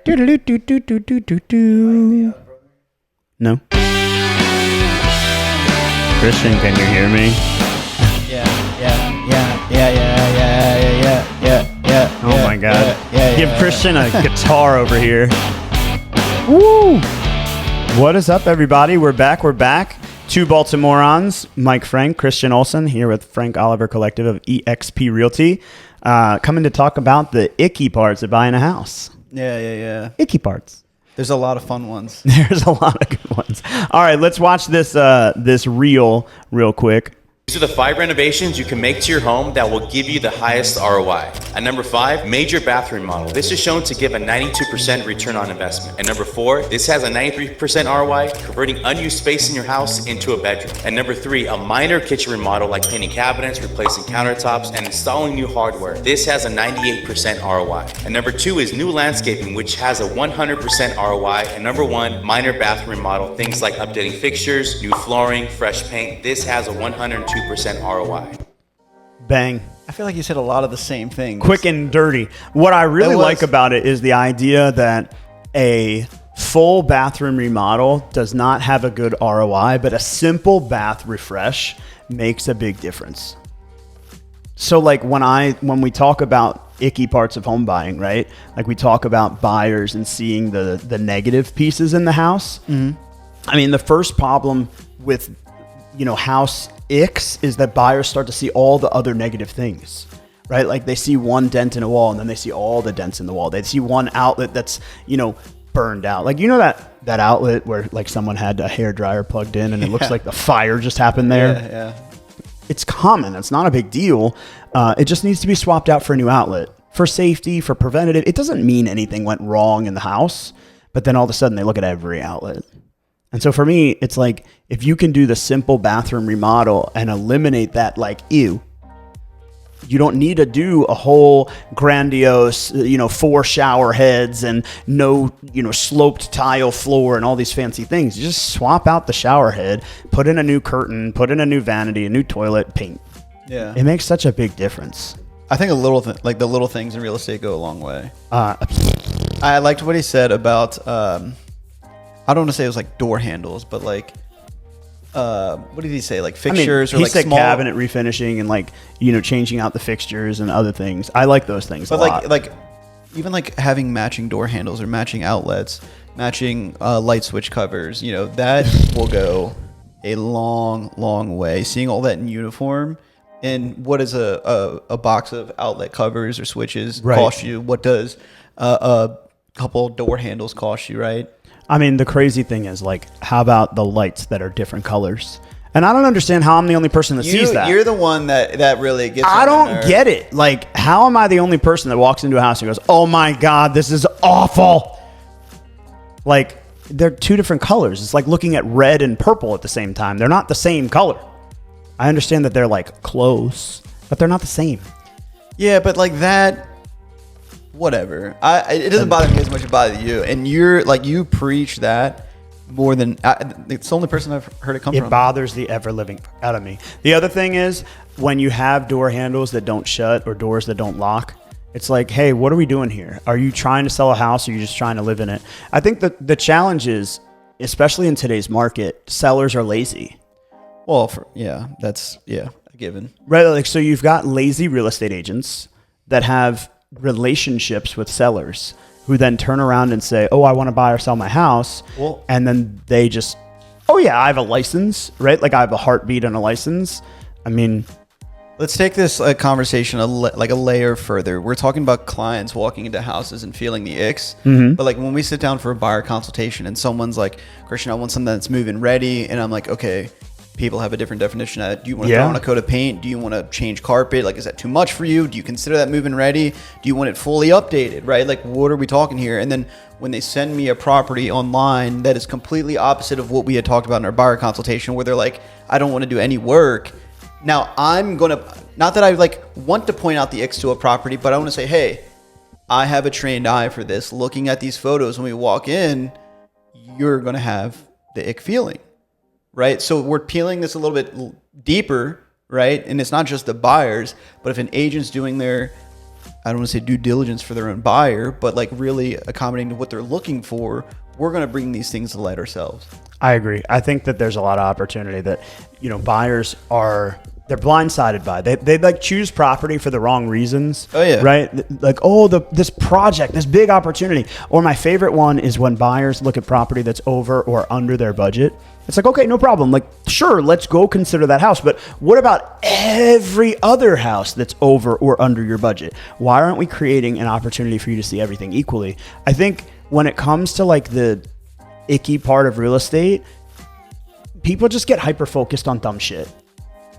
Do-do-do-do-do-do-do-do. No. Christian, can you hear me? Yeah. Oh my God. Give Christian a guitar over here. Woo! What is up, everybody? We're back. Two Baltimorons, Mike Frank, Christian Olson, here with Frank Oliver Collective of EXP Realty, coming to talk about the icky parts of buying a house. Yeah. Icky parts. There's a lot of fun ones. There's a lot of good ones. All right, let's watch this reel real quick. These are the 5 renovations you can make to your home that will give you the highest ROI. At number 5, major bathroom remodel. This is shown to give a 92% return on investment. At number 4, this has a 93% ROI, converting unused space in your house into a bedroom. At number 3, a minor kitchen remodel like painting cabinets, replacing countertops, and installing new hardware. This has a 98% ROI. And number 2 is new landscaping, which has a 100% ROI. And number 1, minor bathroom remodel, things like updating fixtures, new flooring, fresh paint. This has a 102% ROI. Bang. I feel like you said a lot of the same things. Quick and dirty. What I really like about it is the idea that a full bathroom remodel does not have a good ROI, but a simple bath refresh makes a big difference. So like when we talk about icky parts of home buying, right? Like we talk about buyers and seeing the negative pieces in the house. Mm-hmm. I mean, the first problem with house Icks is that buyers start to see all the other negative things, right? Like they see one dent in a wall and then they see all the dents in the wall. They see one outlet that's, burned out. Like, that outlet where like someone had a hairdryer plugged in and it looks like the fire just happened there. Yeah. It's common. It's not a big deal. It just needs to be swapped out for a new outlet for safety, for preventative. It doesn't mean anything went wrong in the house, but then all of a sudden they look at every outlet. And so for me, it's like, if you can do the simple bathroom remodel and eliminate that, like, ew, you don't need to do a whole grandiose, 4 shower heads and no, sloped tile floor and all these fancy things. You just swap out the shower head, put in a new curtain, put in a new vanity, a new toilet, paint. Yeah. It makes such a big difference. I think the little things in real estate go a long way. I liked what he said about, I don't want to say it was like door handles, but like, what did he say? Like fixtures, he said small cabinet refinishing and like, changing out the fixtures and other things. I like those things a lot. Like even like having matching door handles or matching outlets, matching light switch covers, that will go a long way. Seeing all that in uniform. And what does a box of outlet covers or switches cost you? What does a couple door handles cost you, right? I mean, the crazy thing is, like, how about the lights that are different colors? And I don't understand how I'm the only person that sees that. You're the one that really gets I don't get it. Like, how am I the only person that walks into a house and goes, oh my God, this is awful? Like, they're 2 different colors. It's like looking at red and purple at the same time. They're not the same color. I understand that they're, like, close, but they're not the same. Yeah, but like that... Whatever. It doesn't bother me as much as it bothers you. And you're like, you preach that more than... it's the only person I've heard it come from. It bothers the ever-living out of me. The other thing is, when you have door handles that don't shut or doors that don't lock, it's like, hey, what are we doing here? Are you trying to sell a house or are you just trying to live in it? I think that the challenge is, especially in today's market, sellers are lazy. Well, that's a given. Right, like, so you've got lazy real estate agents that have relationships with sellers who then turn around and say, oh, I want to buy or sell my house. Well, and then they just, oh yeah, I have a license, right? Like I have a heartbeat and a license. I mean, let's take this conversation like a layer further. We're talking about clients walking into houses and feeling the icks. Mm-hmm. But like when we sit down for a buyer consultation and someone's like, Christian, I want something that's move-in ready. And I'm like, okay, people have a different definition of it. Do you want to throw on a coat of paint? Do you want to change carpet? Like, is that too much for you? Do you consider that move-in ready? Do you want it fully updated, right? Like, what are we talking here? And then when they send me a property online that is completely opposite of what we had talked about in our buyer consultation, where they're like, I don't want to do any work. Now, I'm going to, not that I like want to point out the Icks to a property, but I want to say, hey, I have a trained eye for this. Looking at these photos when we walk in, you're going to have the ick feeling. Right. So we're peeling this a little bit deeper. Right. And it's not just the buyers, but if an agent's doing their I don't want to say due diligence for their own buyer, but like really accommodating to what they're looking for, we're going to bring these things to light ourselves. I agree. I think that there's a lot of opportunity that, buyers they're blindsided by. They like choose property for the wrong reasons. Oh yeah. Right? Like, this project, this big opportunity. Or my favorite one is when buyers look at property that's over or under their budget. It's like, okay, no problem. Like, sure, let's go consider that house. But what about every other house that's over or under your budget? Why aren't we creating an opportunity for you to see everything equally? I think when it comes to like the icky part of real estate, people just get hyper focused on dumb shit.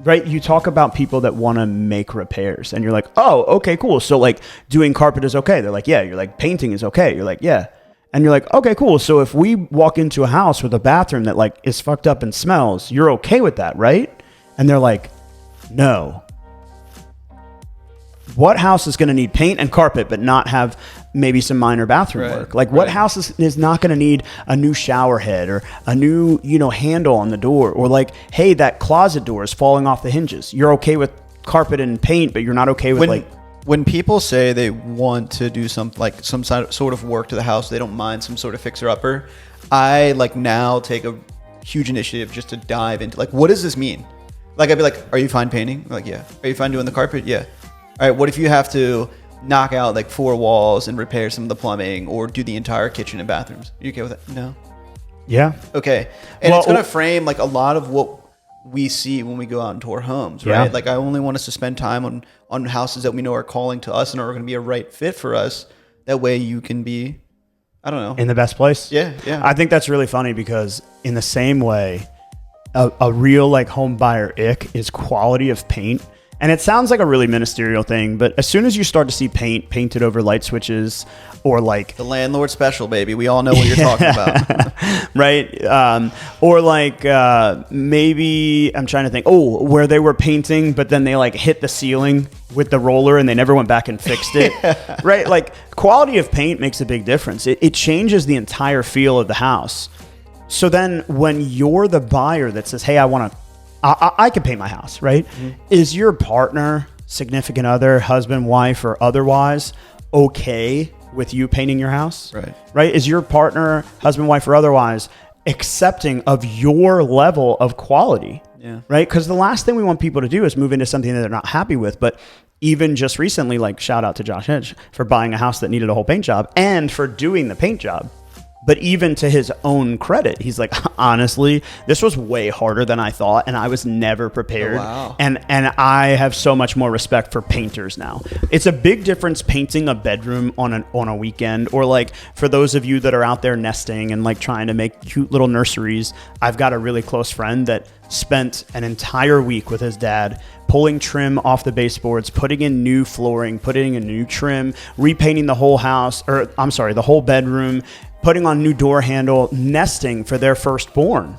Right? You talk about people that want to make repairs and you're like, oh, okay, cool. So like doing carpet is okay. They're like, yeah. You're like, painting is okay. You're like, yeah. And you're like, okay, cool. So if we walk into a house with a bathroom that like is fucked up and smells, you're okay with that, right? And they're like, no. What house is going to need paint and carpet but not have maybe some minor bathroom work? Like what house is not going to need a new shower head or a new, handle on the door, or like, hey, that closet door is falling off the hinges. You're okay with carpet and paint, but you're not okay with when people say they want to do some sort of work to the house, they don't mind some sort of fixer-upper. I like now take a huge initiative just to dive into like, what does this mean? Like I'd be like, are you fine painting? I'm like, yeah. Are you fine doing the carpet? Yeah. All right. What if you have to knock out like 4 walls and repair some of the plumbing or do the entire kitchen and bathrooms? Are you okay with that? No. Yeah. Okay. And it's going to frame like a lot of what we see when we go out and tour homes, right? Yeah. Like I only want us to spend time on houses that we know are calling to us and are going to be a right fit for us. That way you can be, I don't know, in the best place. Yeah. Yeah. I think that's really funny because in the same way, a real like home buyer ick is quality of paint. And it sounds like a really ministerial thing, but as soon as you start to see paint painted over light switches or like the landlord special, baby, we all know what you're talking about. Right? Or like maybe I'm trying to think, where they were painting, but then they like hit the ceiling with the roller and they never went back and fixed it. Right? Like quality of paint makes a big difference. It changes the entire feel of the house. So then when you're the buyer that says, hey, I can paint my house, right? Mm-hmm. Is your partner, significant other, husband, wife, or otherwise okay with you painting your house? Right? Is your partner, husband, wife, or otherwise accepting of your level of quality? Yeah. Right? Because the last thing we want people to do is move into something that they're not happy with. But even just recently, like shout out to Josh Hedge for buying a house that needed a whole paint job and for doing the paint job. But even to his own credit, he's like, honestly, this was way harder than I thought, and I was never prepared. Oh, wow. And I have so much more respect for painters now. It's a big difference painting a bedroom on a weekend, or like for those of you that are out there nesting and like trying to make cute little nurseries. I've got a really close friend that spent an entire week with his dad pulling trim off the baseboards, putting in new flooring, putting in new trim, repainting the whole house, the whole bedroom, putting on new door handle, nesting for their firstborn.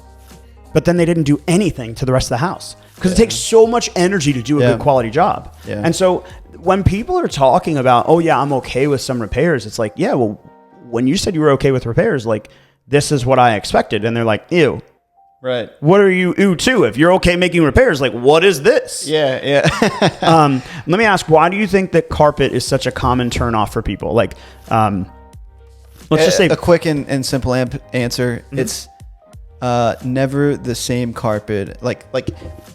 But then they didn't do anything to the rest of the house because it takes so much energy to do a good quality job. Yeah. And so when people are talking about, I'm okay with some repairs, it's like, yeah, well, when you said you were okay with repairs, like this is what I expected. And they're like, ew. Right. What are you ew to? If you're okay making repairs, like what is this? Yeah. Let me ask, why do you think that carpet is such a common turnoff for people? Like, let's just say a quick and simple answer. Mm-hmm. It's never the same carpet. Like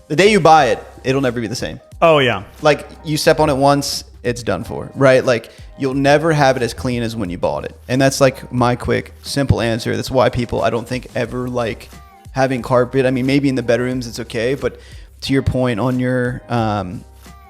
the day you buy it, it'll never be the same. Oh yeah. Like you step on it once, it's done for, right? Like you'll never have it as clean as when you bought it. And that's like my quick, simple answer. That's why people, I don't think, ever like having carpet. I mean, maybe in the bedrooms it's okay, but to your point on your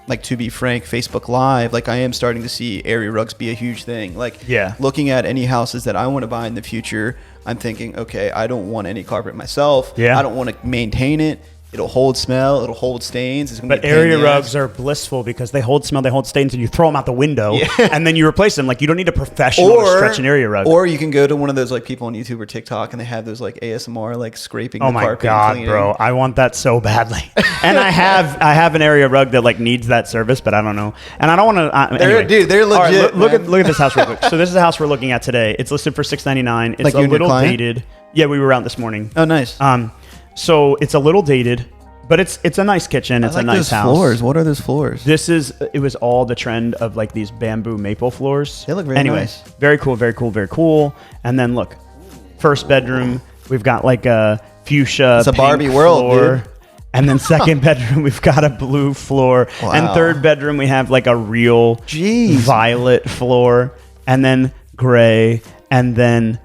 like, to be frank, Facebook Live, like I am starting to see area rugs be a huge thing. Like looking at any houses that I want to buy in the future, I'm thinking, okay, I don't want any carpet myself. Yeah. I don't want to maintain it. It'll hold smell. It'll hold stains. It's but area rugs are blissful because they hold smell, they hold stains, and you throw them out the window, and then you replace them. Like you don't need a professional to stretch an area rug. Or you can go to one of those like people on YouTube or TikTok, and they have those like ASMR like scraping the carpet. Oh my god, bro! I want that so badly. And I have an area rug that like needs that service, but I don't know. And I don't want to. Anyway. Dude, they're legit. Right, look at this house real quick. So this is the house we're looking at today. It's listed for $699. It's like a little dated. Yeah, we were out this morning. Oh, nice. So it's a little dated, But it's a nice kitchen. It's I like a nice those house. floors. What are those floors? It was all the trend of like these bamboo maple floors. They look very nice. Very cool, very cool, very cool. And then look, first bedroom, we've got like a fuchsia. It's a pink Barbie world, floor. dude. And then second bedroom, we've got a blue floor. Wow. And third bedroom, we have like a real violet floor. And then gray. And then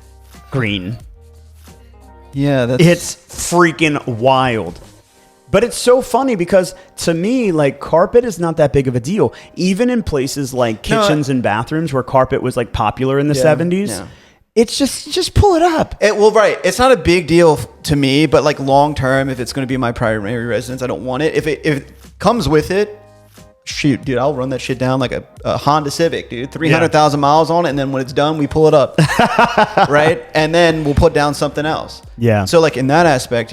green. Yeah, it's freaking wild. But it's so funny because to me, like carpet is not that big of a deal. Even in places like kitchens and bathrooms where carpet was like popular in the 70s. Yeah. It's just pull it up. Right. It's not a big deal to me, but like long term, if it's going to be my primary residence, I don't want it. If it comes with it, shoot, dude, I'll run that shit down like a Honda Civic, dude. 300,000 miles on it, and then when it's done, we pull it up, right? And then we'll put down something else. Yeah. So like in that aspect,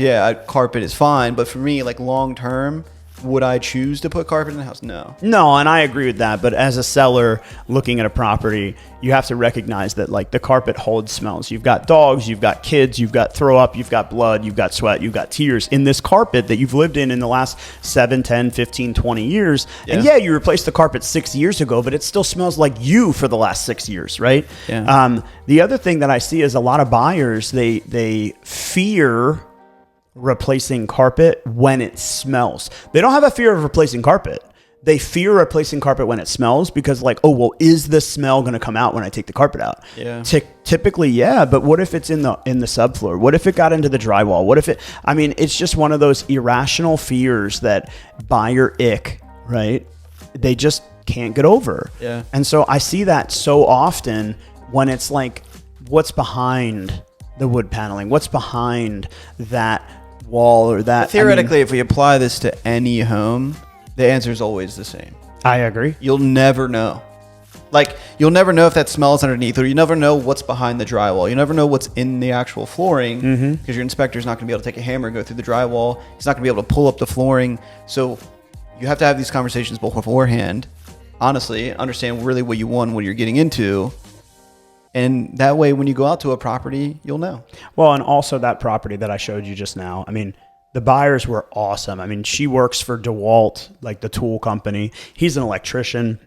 carpet is fine, but for me, like long term, would I choose to put carpet in the house? No. No, and I agree with that. But as a seller looking at a property, you have to recognize that like the carpet holds smells. You've got dogs, you've got kids, you've got throw up, you've got blood, you've got sweat, you've got tears in this carpet that you've lived in the last 7, 10, 15, 20 years. Yeah. And you replaced the carpet 6 years ago, but it still smells like you for the last 6 years, right? Yeah. The other thing that I see is a lot of buyers, they fear replacing carpet when it smells. They don't have a fear of replacing carpet. They fear replacing carpet when it smells because like, oh, well, is the smell going to come out when I take the carpet out? Yeah. Typically, yeah. But what if it's in the subfloor? What if it got into the drywall? What if it's just one of those irrational fears that buyer ick, right? They just can't get over. Yeah. And so I see that so often when it's like, what's behind the wood paneling? What's behind that wall or that? But theoretically, if we apply this to any home, the answer is always the same. I agree. You'll never know. Like, you'll never know if that smells underneath, or you never know what's behind the drywall. You never know what's in the actual flooring because your inspector's not going to be able to take a hammer and go through the drywall. He's not going to be able to pull up the flooring. So you have to have these conversations beforehand. Honestly, understand really what you want, what you're getting into. And that way, when you go out to a property, you'll know. Well, and also that property that I showed you just now, I mean, the buyers were awesome. I mean, she works for DeWalt, like the tool company. He's an electrician.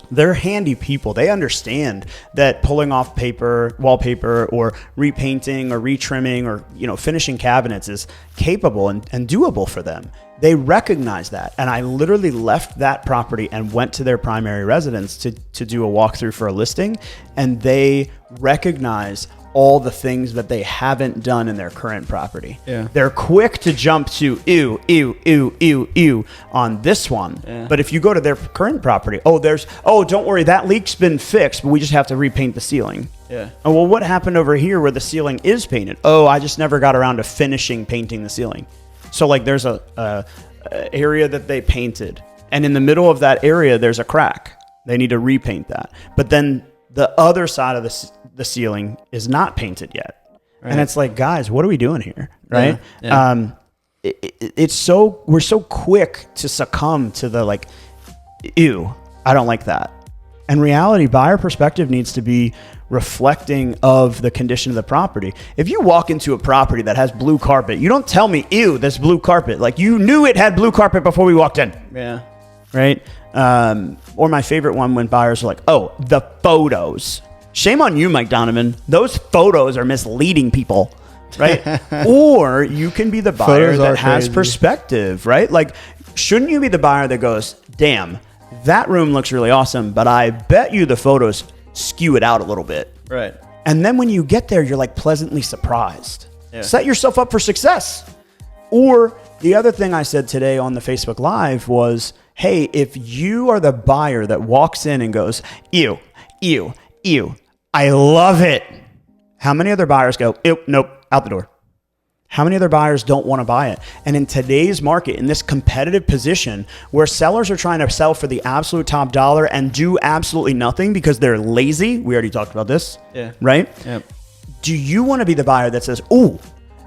They're handy people. They understand that pulling off wallpaper, or repainting or retrimming or, finishing cabinets is capable and doable for them. They recognize that. And I literally left that property and went to their primary residence to do a walkthrough for a listing. And they recognize all the things that they haven't done in their current property. Yeah. They're quick to jump to ew on this one. Yeah. But if you go to their current property, don't worry, that leak's been fixed, but we just have to repaint the ceiling. Yeah. Oh, well, what happened over here where the ceiling is painted? Oh, I just never got around to finishing painting the ceiling. So like there's a area that they painted, and in the middle of that area, there's a crack. They need to repaint that. But then the other side of the ceiling is not painted yet. Right. And it's like, guys, what are we doing here? Right. Yeah. Yeah. We're so quick to succumb to the like, ew, I don't like that. And reality, buyer perspective needs to be reflecting of the condition of the property. If you walk into a property that has blue carpet, you don't tell me, ew, this blue carpet. Like, you knew it had blue carpet before we walked in. Yeah. Right? Or my favorite one when buyers are like, oh, the photos. Shame on you, Mike Donovan. Those photos are misleading people, right? Or you can be the buyer that has perspective, right? Like, shouldn't you be the buyer that goes, damn, that room looks really awesome, but I bet you the photos skew it out a little bit. Right. And then when you get there, you're like pleasantly surprised. Yeah. Set yourself up for success. Or the other thing I said today on the Facebook Live was, hey, if you are the buyer that walks in and goes, ew, ew, ew, I love it. How many other buyers go, ew, nope, out the door? How many other buyers don't want to buy it? And in today's market, in this competitive position where sellers are trying to sell for the absolute top dollar and do absolutely nothing because they're lazy, we already talked about this, right? Yep. Do you want to be the buyer that says, ooh,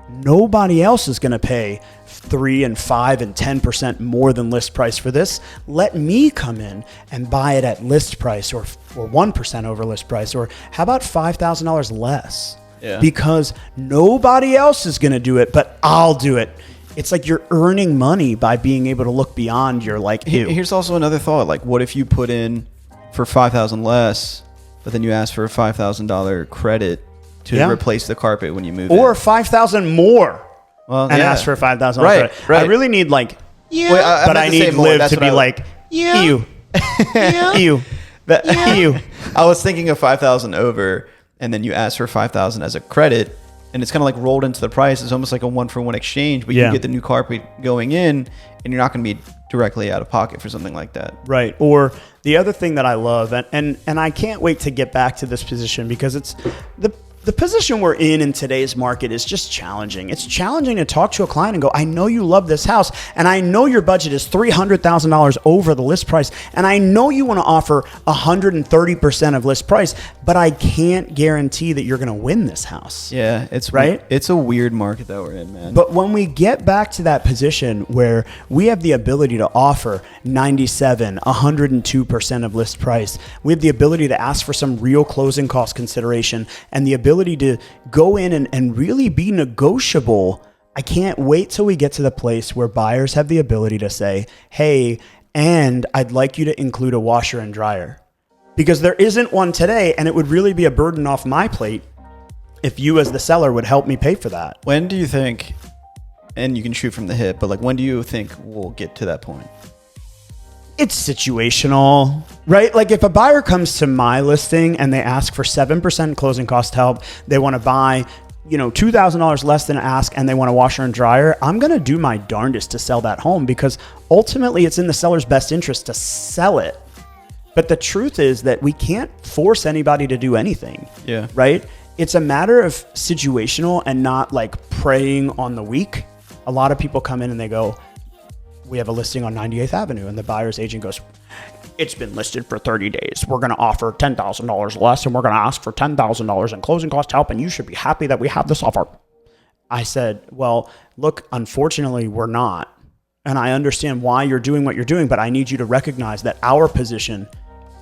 nobody else is going to pay 3 and 5 and 10% more than list price for this? Let me come in and buy it at list price or 1% over list price, or how about $5,000 less? Yeah. Because nobody else is going to do it, but I'll do it. it's like you're earning money by being able to look beyond your like, ew. Here's also another thought. Like, what if you put in for $5,000 less, but then you ask for a $5,000 credit to replace the carpet when you move in? Or $5,000 more. Well, and ask for $5,000 right, credit. right. I really need like, but I need Liv to be like, ew. Ew. Ew. I was thinking of 5,000 over, and then you ask for 5,000 as a credit, and it's kind of like rolled into the price. It's almost like a 1-for-1 exchange, but you get the new carpet going in, and you're not going to be directly out of pocket for something like that. Right. Or the other thing that I love, and I can't wait to get back to this position, because it's the position we're in today's market is just challenging. It's challenging to talk to a client and go, I know you love this house, and I know your budget is $300,000 over the list price, and I know you want to offer 130% of list price, but I can't guarantee that you're going to win this house. Yeah, it's right. It's a weird market that we're in, man. But when we get back to that position where we have the ability to offer 97, 102% of list price, we have the ability to ask for some real closing cost consideration and the ability to go in and really be negotiable. I can't wait till we get to the place where buyers have the ability to say, hey, and I'd like you to include a washer and dryer, because there isn't one today, and it would really be a burden off my plate if you as the seller would help me pay for that. When do you think, and you can shoot from the hip, but like, when do you think we'll get to that point? It's situational, right? Like if a buyer comes to my listing and they ask for 7% closing cost help, they want to buy, $2,000 less than ask, and they want a washer and dryer, I'm going to do my darndest to sell that home, because ultimately it's in the seller's best interest to sell it. But the truth is that we can't force anybody to do anything. Yeah. Right? It's a matter of situational and not like preying on the weak. A lot of people come in and they go, we have a listing on 98th Avenue, and the buyer's agent goes, it's been listed for 30 days. We're going to offer $10,000 less, and we're going to ask for $10,000 in closing cost help, and you should be happy that we have this offer. I said, well, look, unfortunately, we're not. And I understand why you're doing what you're doing, but I need you to recognize that our position,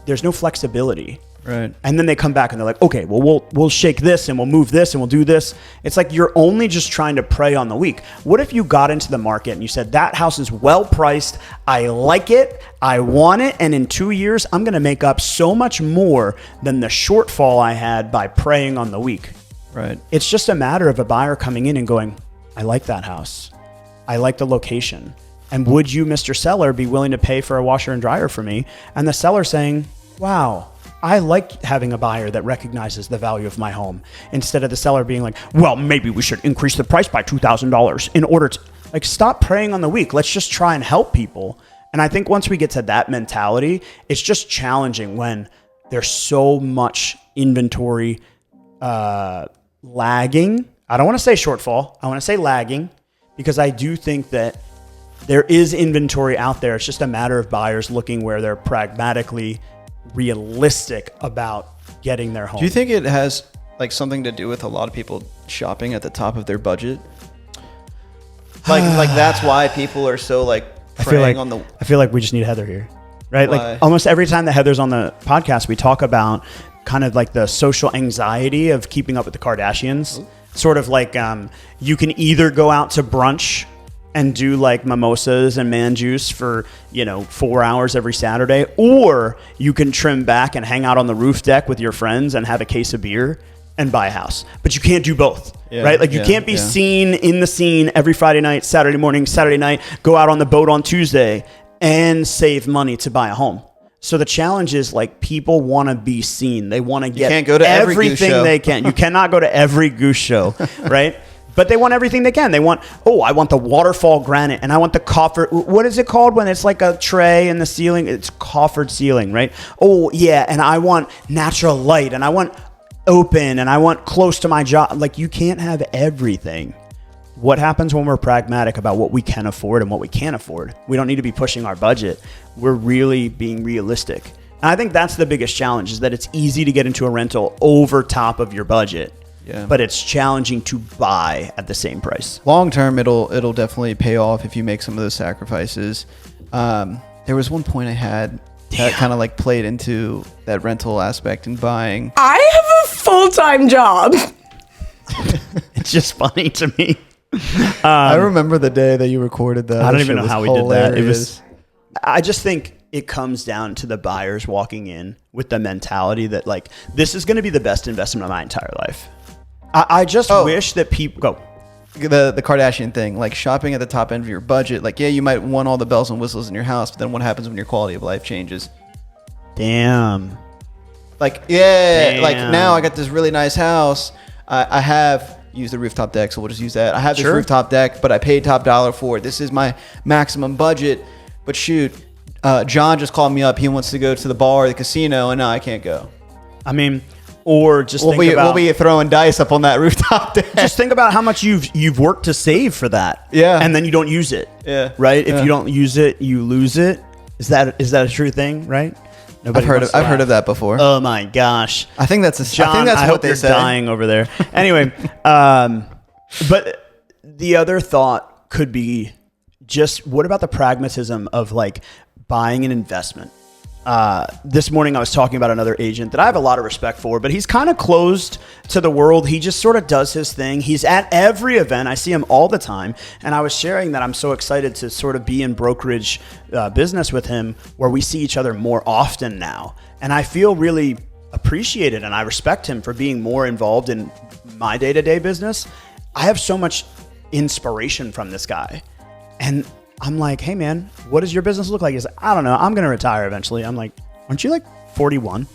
there's no flexibility. Right. And then they come back and they're like, okay, well, we'll shake this and we'll move this and we'll do this. It's like you're only just trying to prey on the weak. What if you got into the market and you said, that house is well priced, I like it, I want it, and in 2 years, I'm going to make up so much more than the shortfall I had by preying on the weak. Right. It's just a matter of a buyer coming in and going, I like that house. I like the location. And would you, Mr. Seller, be willing to pay for a washer and dryer for me? And the seller saying, wow, I like having a buyer that recognizes the value of my home, instead of the seller being like, well, maybe we should increase the price by $2,000 in order to, like, stop preying on the weak. Let's just try and help people. And I think once we get to that mentality, it's just challenging when there's so much inventory lagging. I don't want to say shortfall. I want to say lagging, because I do think that there is inventory out there. It's just a matter of buyers looking where they're pragmatically realistic about getting their home. Do you think it has like something to do with a lot of people shopping at the top of their budget? Like that's why people are so like preying on the. I feel like we just need Heather here, right? Why? Like almost every time that Heather's on the podcast, we talk about kind of like the social anxiety of keeping up with the Kardashians. Ooh. Sort of like you can either go out to brunch and do like mimosas and man juice for, 4 hours every Saturday, or you can trim back and hang out on the roof deck with your friends and have a case of beer and buy a house. But you can't do both, right? Like you can't be seen in the scene every Friday night, Saturday morning, Saturday night, go out on the boat on Tuesday and save money to buy a home. So the challenge is like people want to be seen. They want to get can't go to everything they can. You cannot go to every goose show, right? But they want everything they can. They want, I want the waterfall granite, and I want the coffer. What is it called when it's like a tray in the ceiling? It's coffered ceiling, right? Oh, yeah, and I want natural light, and I want open, and I want close to my job. Like, you can't have everything. What happens when we're pragmatic about what we can afford and what we can't afford? We don't need to be pushing our budget. We're really being realistic. And I think that's the biggest challenge, is that it's easy to get into a rental over top of your budget. Yeah. But it's challenging to buy at the same price. Long term, it'll definitely pay off if you make some of those sacrifices. There was one point I had that kind of like played into that rental aspect and buying. I have a full-time job. It's just funny to me. I remember the day that you recorded that. I don't even know how we did that. It was. I just think it comes down to the buyers walking in with the mentality that like, this is going to be the best investment of my entire life. I just wish that people go. The Kardashian thing, like shopping at the top end of your budget. Like, yeah, you might want all the bells and whistles in your house, but then what happens when your quality of life changes? Damn. Like, yeah, like now I got this really nice house. I have used the rooftop deck, so we'll just use that. I have this rooftop deck, but I paid top dollar for it. This is my maximum budget. But shoot, John just called me up. He wants to go to the bar or the casino, and now I can't go. I mean, or just we'll be throwing dice up on that rooftop deck. Just think about how much you've worked to save for that. Yeah. And then you don't use it. Yeah. Right? If you don't use it, you lose it. Is that a true thing, right? I've heard of that before. Oh my gosh. I think that's John, I think that's I what hope they you're say. Dying over there. Anyway, but the other thought could be just what about the pragmatism of like buying an investment? This morning I was talking about another agent that I have a lot of respect for, but he's kind of closed to the world. He just sort of does his thing. He's at every event. I see him all the time. And I was sharing that I'm so excited to sort of be in brokerage business with him where we see each other more often now. And I feel really appreciated and I respect him for being more involved in my day-to-day business. I have so much inspiration from this guy. And I'm like, hey man, what does your business look like? He's like, I don't know. I'm going to retire eventually. I'm like, aren't you like 41?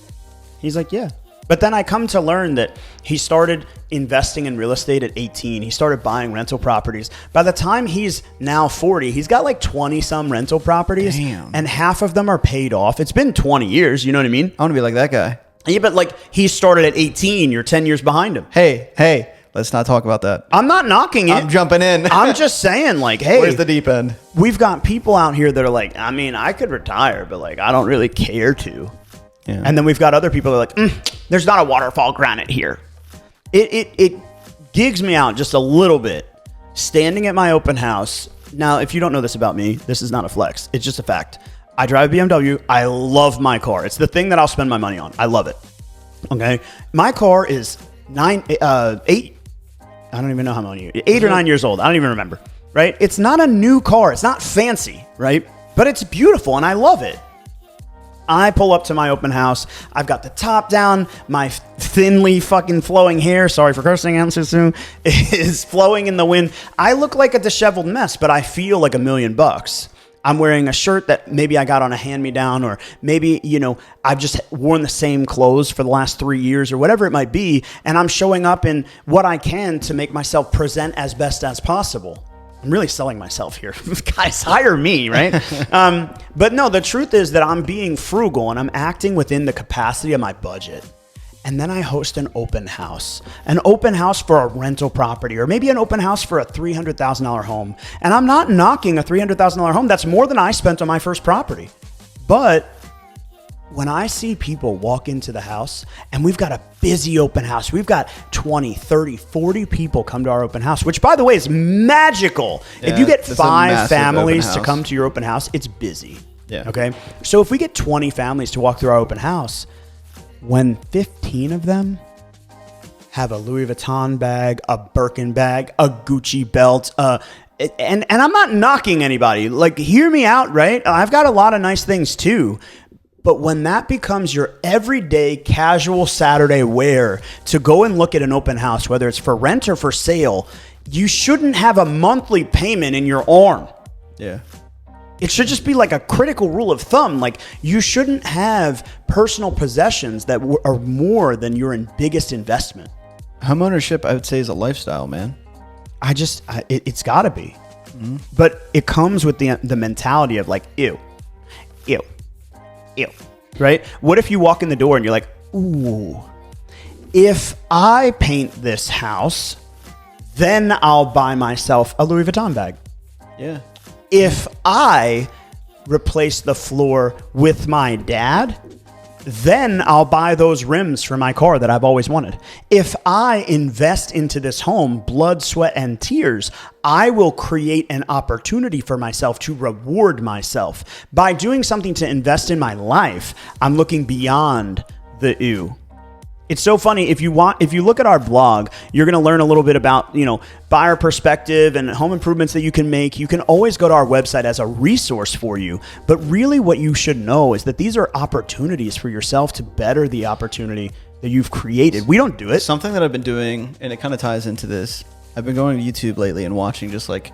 He's like, yeah. But then I come to learn that he started investing in real estate at 18. He started buying rental properties. By the time he's now 40, he's got like 20 some rental properties. Damn. And half of them are paid off. It's been 20 years. You know what I mean? I want to be like that guy. Yeah, but like he started at 18. You're 10 years behind him. Hey, let's not talk about that. I'm not knocking it. I'm jumping in. I'm just saying like, hey. Where's the deep end? We've got people out here that are like, I mean, I could retire, but like, I don't really care to. Yeah. And then we've got other people that are like, there's not a waterfall granite here. It gigs me out just a little bit. Standing at my open house. Now, if you don't know this about me, this is not a flex. It's just a fact. I drive a BMW. I love my car. It's the thing that I'll spend my money on. I love it. Okay. My car is 8. I don't even know how many. 8 or 9 years old. I don't even remember. Right? It's not a new car. It's not fancy. Right? But it's beautiful and I love it. I pull up to my open house. I've got the top down. My thinly fucking flowing hair, sorry for cursing out so soon, is flowing in the wind. I look like a disheveled mess, but I feel like $1 million. I'm wearing a shirt that maybe I got on a hand-me-down, or maybe, I've just worn the same clothes for the last 3 years or whatever it might be. And I'm showing up in what I can to make myself present as best as possible. I'm really selling myself here. Guys, hire me, right? But no, the truth is that I'm being frugal and I'm acting within the capacity of my budget. And then I host an open house for a rental property, or maybe an open house for a $300,000 home. And I'm not knocking a $300,000 home. That's more than I spent on my first property. But when I see people walk into the house and we've got a busy open house, we've got 20, 30, 40 people come to our open house, which by the way is magical. Yeah, if you get 5 families open to house. come to your open house, it's busy. Yeah. Okay. So if we get 20 families to walk through our open house, when 15 of them have a Louis Vuitton bag, a Birkin bag, a Gucci belt, and I'm not knocking anybody, like hear me out, right? I've got a lot of nice things too. But when that becomes your everyday casual Saturday wear to go and look at an open house, whether it's for rent or for sale, you shouldn't have a monthly payment in your arm. Yeah. It should just be like a critical rule of thumb. Like you shouldn't have personal possessions that are more than your biggest investment. Homeownership, I would say, is a lifestyle, man. It's got to be. Mm-hmm. But it comes with the mentality of like, ew. Right? What if you walk in the door and you're like, ooh, if I paint this house, then I'll buy myself a Louis Vuitton bag. Yeah. If I replace the floor with my dad, then I'll buy those rims for my car that I've always wanted. If I invest into this home, blood, sweat, and tears, I will create an opportunity for myself to reward myself. By doing something to invest in my life, I'm looking beyond the ew. It's so funny. If you look at our blog, you're going to learn a little bit about, buyer perspective and home improvements that you can make. You can always go to our website as a resource for you. But really what you should know is that these are opportunities for yourself to better the opportunity that you've created. We don't do it. Something that I've been doing, and it kind of ties into this. I've been going to YouTube lately and watching just like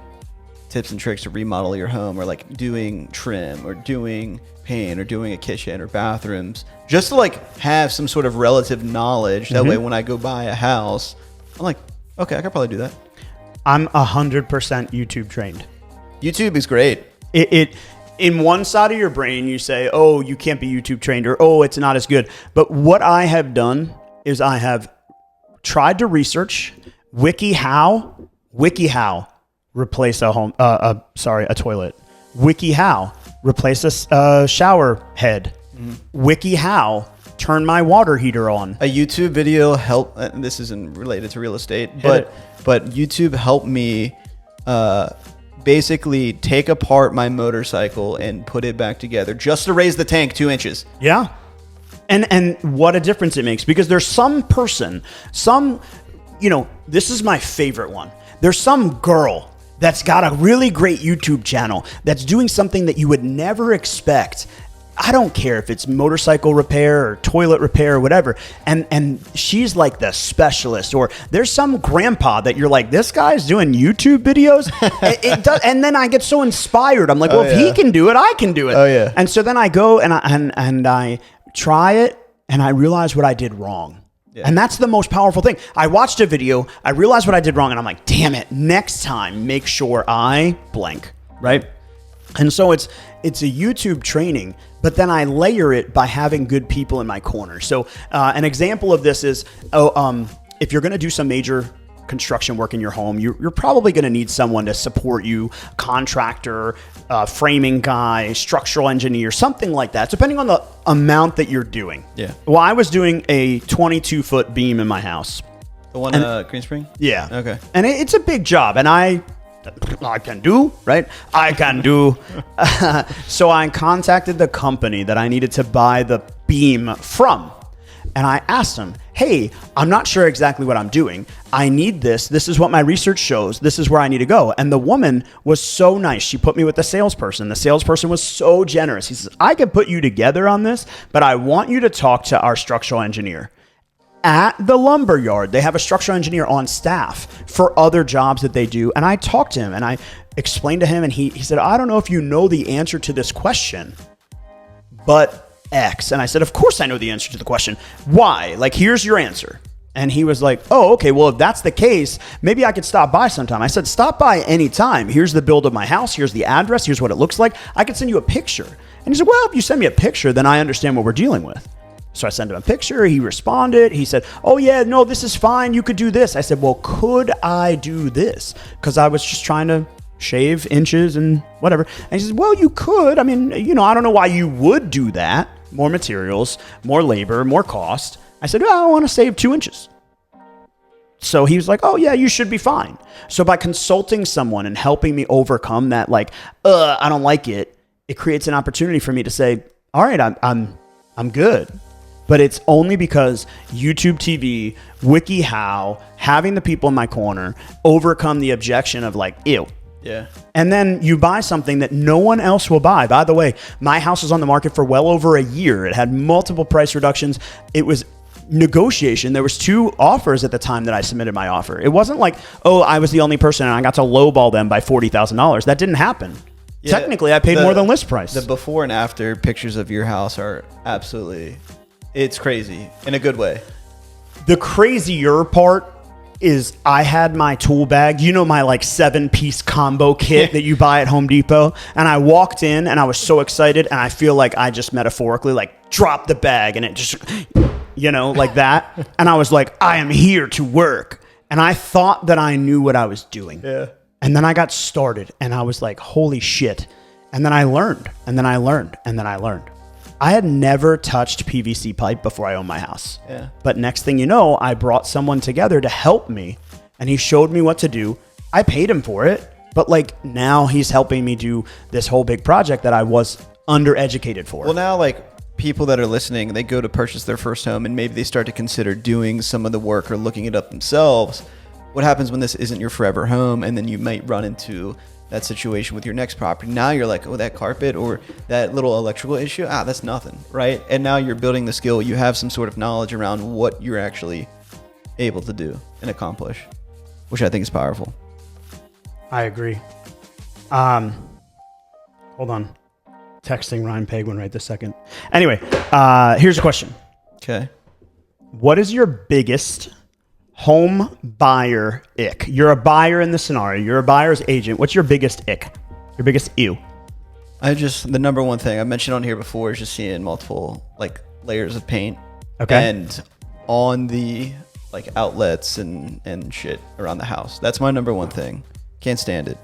tips and tricks to remodel your home, or like doing trim or doing paint or doing a kitchen or bathrooms, just to like have some sort of relative knowledge. That way when I go buy a house, I'm like, okay, I could probably do that. I'm 100% YouTube trained. YouTube is great. It in one side of your brain, you say, oh, you can't be YouTube trained, or, oh, it's not as good. But what I have done is I have tried to research WikiHow replace a toilet. WikiHow replace a shower head. WikiHow turn my water heater on. A YouTube video helped. This isn't related to real estate, but YouTube helped me basically take apart my motorcycle and put it back together just to raise the tank 2 inches. Yeah. And what a difference it makes, because there's some person, this is my favorite one. There's some girl that's got a really great YouTube channel that's doing something that you would never expect. I don't care if it's motorcycle repair or toilet repair or whatever. And she's like the specialist. Or there's some grandpa that you're like, this guy's doing YouTube videos. It does, and then I get so inspired. I'm like, well, if he can do it, I can do it. Oh yeah. And so then I go and I try it and I realize what I did wrong. Yeah. And that's the most powerful thing. I watched a video, I realized what I did wrong, and I'm like, damn it, next time, make sure I blank, right? And so it's a YouTube training, but then I layer it by having good people in my corner. So an example of this is, if you're going to do some major construction work in your home, you're probably going to need someone to support you, contractor, framing guy, structural engineer, something like that, depending on the amount that you're doing. Yeah. Well, I was doing a 22-foot beam in my house. The one Green Spring? Yeah. Okay. And it's a big job, and I can do, right? I can do. So I contacted the company that I needed to buy the beam from. And I asked them, hey, I'm not sure exactly what I'm doing. I need this. This is what my research shows. This is where I need to go. And the woman was so nice. She put me with the salesperson. The salesperson was so generous. He says, I could put you together on this, but I want you to talk to our structural engineer. At the lumber yard, they have a structural engineer on staff for other jobs that they do. And I talked to him and I explained to him, and he said, I don't know if you know the answer to this question, but X. And I said, of course I know the answer to the question. Why? Like, here's your answer. And he was like, oh, okay, well, if that's the case, maybe I could stop by sometime. I said, stop by anytime. Here's the build of my house. Here's the address. Here's what it looks like. I could send you a picture. And he said, well, if you send me a picture, then I understand what we're dealing with. So I sent him a picture. He responded. He said, oh, yeah, no, this is fine. You could do this. I said, well, could I do this? Because I was just trying to shave inches and whatever. And he says, well, you could. I mean, I don't know why you would do that. More materials, more labor, more cost. I said, well, I want to save 2 inches. So he was like, oh, yeah, you should be fine. So by consulting someone and helping me overcome that, like, I don't like it, it creates an opportunity for me to say, all right, I'm good. But it's only because YouTube TV, WikiHow, having the people in my corner overcome the objection of like, ew. Yeah. And then you buy something that no one else will buy. By the way, my house was on the market for well over a year. It had multiple price reductions. It was negotiation. There was 2 offers at the time that I submitted my offer. It wasn't like, oh, I was the only person and I got to lowball them by $40,000. That didn't happen. Yeah, technically, I paid more than list price. The before and after pictures of your house are absolutely, it's crazy in a good way. The crazier part is I had my tool bag, my like 7-piece combo kit that you buy at Home Depot. And I walked in and I was so excited. And I feel like I just metaphorically like dropped the bag and it just, like that. And I was like, I am here to work. And I thought that I knew what I was doing. Yeah. And then I got started and I was like, holy shit. And then I learned, and then I learned, and then I learned. I had never touched PVC pipe before I owned my house. Yeah. But next thing you know, I brought someone together to help me, and he showed me what to do. I paid him for it, but like now he's helping me do this whole big project that I was undereducated for. Well, now like people that are listening, they go to purchase their first home and maybe they start to consider doing some of the work or looking it up themselves. What happens when this isn't your forever home, and then you might run into that situation with your next property? Now you're like, oh, that carpet or that little electrical issue, that's nothing, right? And now you're building the skill. You have some sort of knowledge around what you're actually able to do and accomplish, which I think is powerful. I agree. Hold on. Texting Ryan Pegwin right this second. Anyway, here's a question. Okay. What is your biggest home buyer ick? You're a buyer in the scenario. You're a buyer's agent. What's your biggest ick? Your biggest ew? The number one thing I mentioned on here before is just seeing multiple like layers of paint. Okay. And on the like outlets and shit around the house. That's my number one thing. Can't stand it.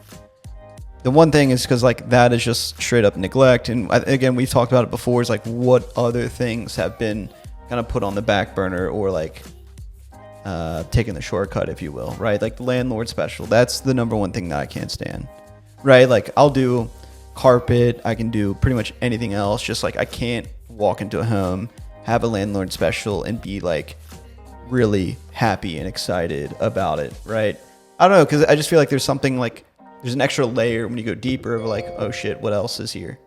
The one thing is because like that is just straight up neglect. And again, we've talked about it before, is like what other things have been kind of put on the back burner or like taking the shortcut, if you will, right? Like the landlord special. That's the number one thing that I can't stand, right? Like I'll do carpet. I can do pretty much anything else. Just like I can't walk into a home, have a landlord special and be like really happy and excited about it, right? I don't know, because I just feel like there's something like, there's an extra layer when you go deeper of like, oh shit, what else is here?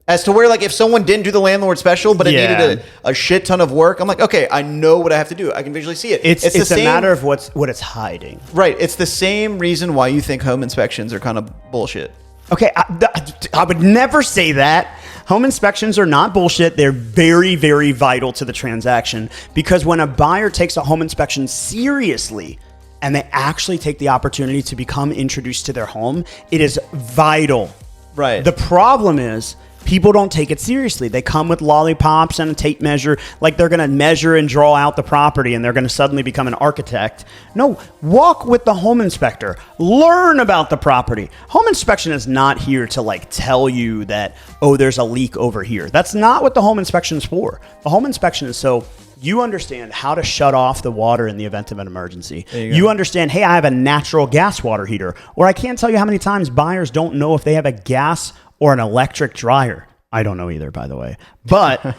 As to where like if someone didn't do the landlord special, but it needed a shit ton of work, I'm like, okay, I know what I have to do. I can visually see it. It's a matter of what it's hiding. Right. It's the same reason why you think home inspections are kind of bullshit. Okay, I would never say that. Home inspections are not bullshit. They're very, very vital to the transaction, because when a buyer takes a home inspection seriously and they actually take the opportunity to become introduced to their home, it is vital. Right. The problem is people don't take it seriously. They come with lollipops and a tape measure, like they're going to measure and draw out the property and they're going to suddenly become an architect. No, walk with the home inspector. Learn about the property. Home inspection is not here to like tell you that, oh, there's a leak over here. That's not what the home inspection is for. The home inspection is so you understand how to shut off the water in the event of an emergency. You understand, hey, I have a natural gas water heater. Or I can't tell you how many times buyers don't know if they have a gas or an electric dryer. I don't know either, by the way. But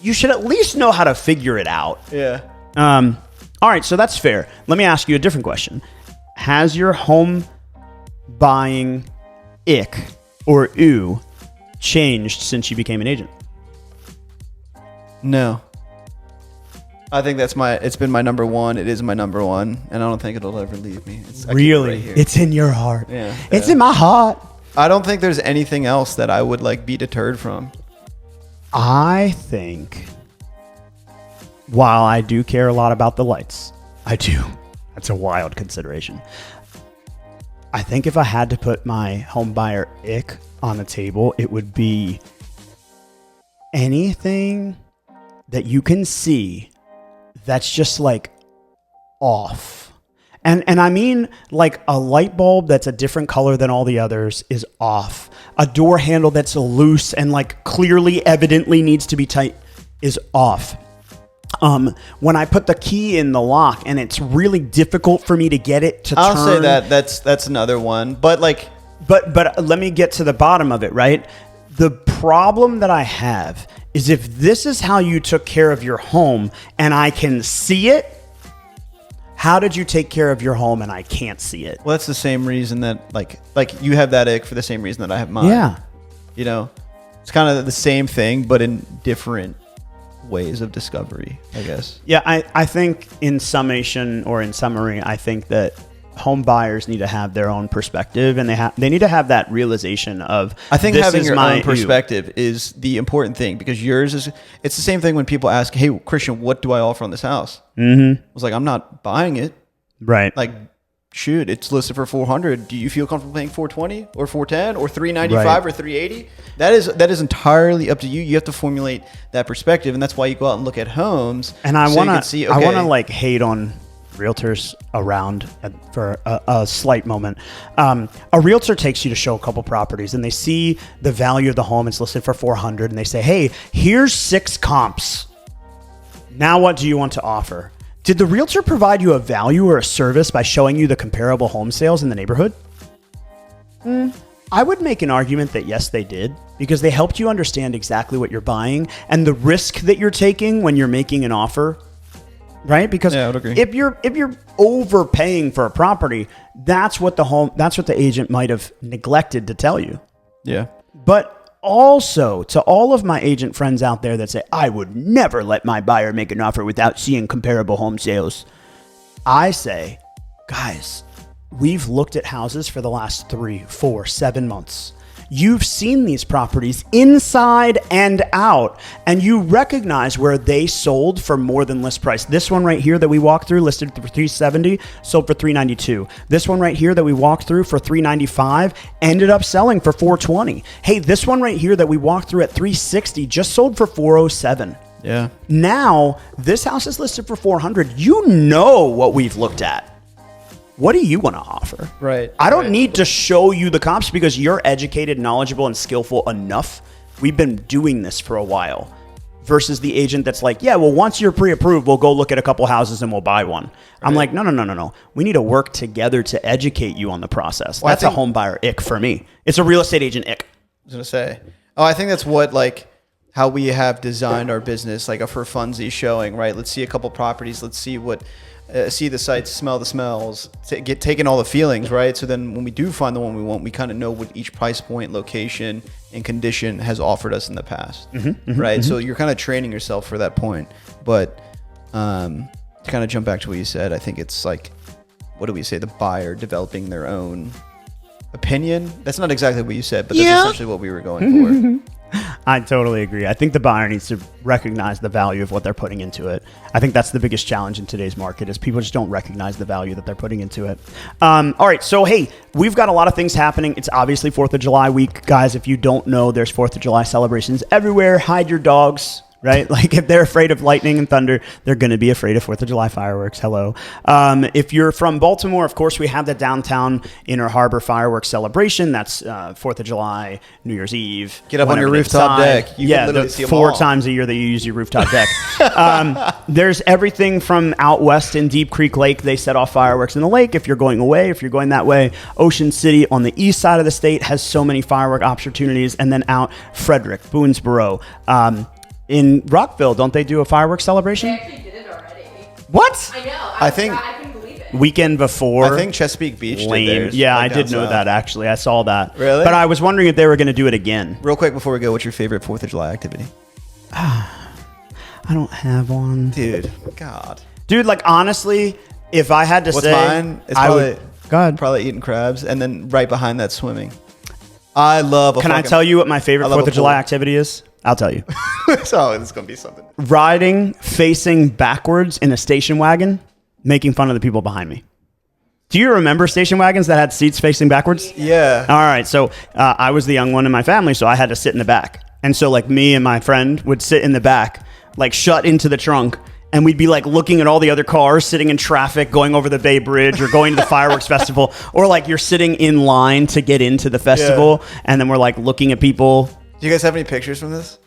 you should at least know how to figure it out. Yeah. All right, so that's fair. Let me ask you a different question. Has your home buying ick or ew changed since you became an agent? No. I think it's been my number one. It is my number one, and I don't think it'll ever leave me. Really? It's in your heart. Yeah. It's in my heart. I don't think there's anything else that I would like be deterred from. I think, while I do care a lot about the lights, I do. That's a wild consideration. I think if I had to put my home buyer ick on the table, it would be anything that you can see that's just like off. And I mean like a light bulb that's a different color than all the others is off. A door handle that's loose and like clearly evidently needs to be tight is off. When I put the key in the lock and it's really difficult for me to get it to turn. I'll say that's another one. But like But let me get to the bottom of it, right? The problem that I have is if this is how you took care of your home and I can see it, how did you take care of your home and I can't see it? Well, that's the same reason that like you have that ick for the same reason that I have mine. Yeah. You know, it's kind of the same thing, but in different ways of discovery, I guess. Yeah, I think in summation or in summary, I think that home buyers need to have their own perspective, and they need to have that realization of. I think this having is your my own perspective is the important thing, because yours is. It's the same thing when people ask, "Hey, Christian, what do I offer on this house?" Mm-hmm. I was like, "I'm not buying it." Right. Like, shoot, it's listed for $400. Do you feel comfortable paying $420 or $410 or $395 Right. or $380? That is entirely up to you. You have to formulate that perspective, and that's why you go out and look at homes. And I so want you can to see. I Okay, want to like hate on realtors around for a slight moment. A realtor takes you to show a couple properties and they see the value of the home. It's listed for $400 and they say, hey, here's 6 comps. Now what do you want to offer? Did the realtor provide you a value or a service by showing you the comparable home sales in the neighborhood? I would make an argument that yes, they did, because they helped you understand exactly what you're buying and the risk that you're taking when you're making an offer, right? Because I would agree. if you're overpaying for a property, that's what the agent might have neglected to tell you. Yeah. But also, to all of my agent friends out there that say, I would never let my buyer make an offer without seeing comparable home sales, I say, guys, we've looked at houses for the last 3, 4, 7 months. You've seen these properties inside and out, and you recognize where they sold for more than list price. This one right here that we walked through, listed for $370, sold for $392. This one right here that we walked through for $395, ended up selling for $420. Hey, this one right here that we walked through at $360 just sold for $407. Yeah. Now, this house is listed for $400. You know what we've looked at. What do you want to offer? Right. I don't need to show you the comps because you're educated, knowledgeable, and skillful enough. We've been doing this for a while. Versus the agent that's like, yeah, well, once you're pre-approved, we'll go look at a couple houses and we'll buy one. Right. I'm like, no. We need to work together to educate you on the process. Well, that's a home buyer ick for me. It's a real estate agent ick. I was going to say. Oh, I think that's what, like, how we have designed our business, like a for funsies showing, right? Let's see a couple properties. Let's see what... see the sights, smell the smells, taking all the feelings, right? So then when we do find the one we want, we kind of know what each price point, location, and condition has offered us in the past, right? So you're kind of training yourself for that point. But to kind of jump back to what you said, I think it's like, what do we say? The buyer developing their own opinion. That's not exactly what you said, but that's essentially what we were going for. I totally agree. I think the buyer needs to recognize the value of what they're putting into it. I think that's the biggest challenge in today's market is people just don't recognize the value that they're putting into it. All right. So, hey, we've got a lot of things happening. It's obviously 4th of July week. Guys, if you don't know, there's 4th of July celebrations everywhere. Hide your dogs. Right? Like if they're afraid of lightning and thunder, they're going to be afraid of 4th of July fireworks. Hello. If you're from Baltimore, of course, we have the downtown Inner Harbor fireworks celebration. That's 4th of July, New Year's Eve. Get up on your rooftop deck. You can literally see them 4 times a year that you use your rooftop deck. There's everything from out west in Deep Creek Lake. They set off fireworks in the lake. If you're going away, if you're going that way, Ocean City on the east side of the state has so many firework opportunities. And then out Frederick, Boonesboro, in Rockville, don't they do a fireworks celebration? They actually did it already. What? I know. I think I couldn't believe it. Weekend before. I think Chesapeake Beach did theirs. Yeah, I did know that actually. I saw that. Really? But I was wondering if they were going to do it again. Real quick before we go, what's your favorite 4th of July activity? I don't have one. Dude, God. Dude, like honestly, if I had to What's say, mine? It's probably eating crabs, and then right behind that, swimming. I love. Can I tell you what my favorite 4th of July activity is? I'll tell you. So it's gonna be something. Riding facing backwards in a station wagon, making fun of the people behind me. Do you remember station wagons that had seats facing backwards? Yeah. All right. So I was the young one in my family, so I had to sit in the back. And so like me and my friend would sit in the back, like shut into the trunk. And we'd be like looking at all the other cars sitting in traffic, going over the Bay Bridge or going to the fireworks festival. Or like you're sitting in line to get into the festival. Yeah. And then we're like looking at people. Do you guys have any pictures from this?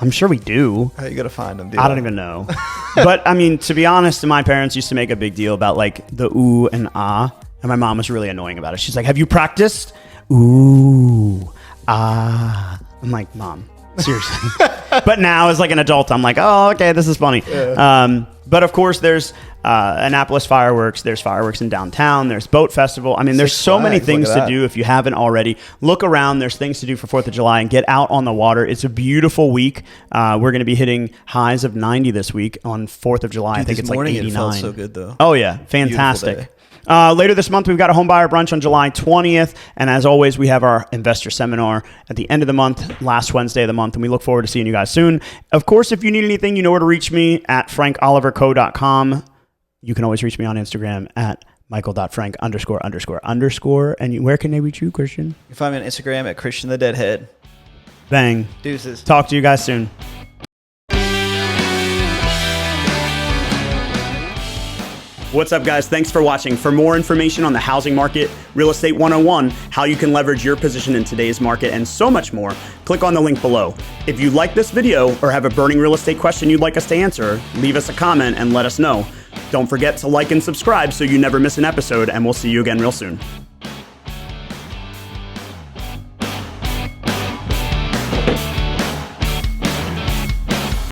I'm sure we do. Oh, you got to find them, dude. I don't even know. But I mean, to be honest, my parents used to make a big deal about like the ooh and ah. And my mom was really annoying about it. She's like, have you practiced? Ooh, ah. I'm like, Mom, seriously. But now as like an adult, I'm like, oh, okay, this is funny. Yeah. But of course, there's Annapolis fireworks. There's fireworks in downtown. There's boat festival. I mean, there's so many things to do if you haven't already. Look around. There's things to do for 4th of July and get out on the water. It's a beautiful week. We're going to be hitting highs of 90 this week on 4th of July. Dude, I think it's like 89. It felt so good though. Oh yeah, fantastic. Later this month, we've got a home buyer brunch on July 20th. And as always, we have our investor seminar at the end of the month, last Wednesday of the month. And we look forward to seeing you guys soon. Of course, if you need anything, you know where to reach me at frankoliverco.com. You can always reach me on Instagram at michael.frank___. And where can they reach you, Christian? You can find me on Instagram at Christian the Deadhead. Bang. Deuces. Talk to you guys soon. What's up, guys? Thanks for watching. For more information on the housing market, Real Estate 101, how you can leverage your position in today's market, and so much more, click on the link below. If you like this video or have a burning real estate question you'd like us to answer, leave us a comment and let us know. Don't forget to like and subscribe so you never miss an episode, and we'll see you again real soon.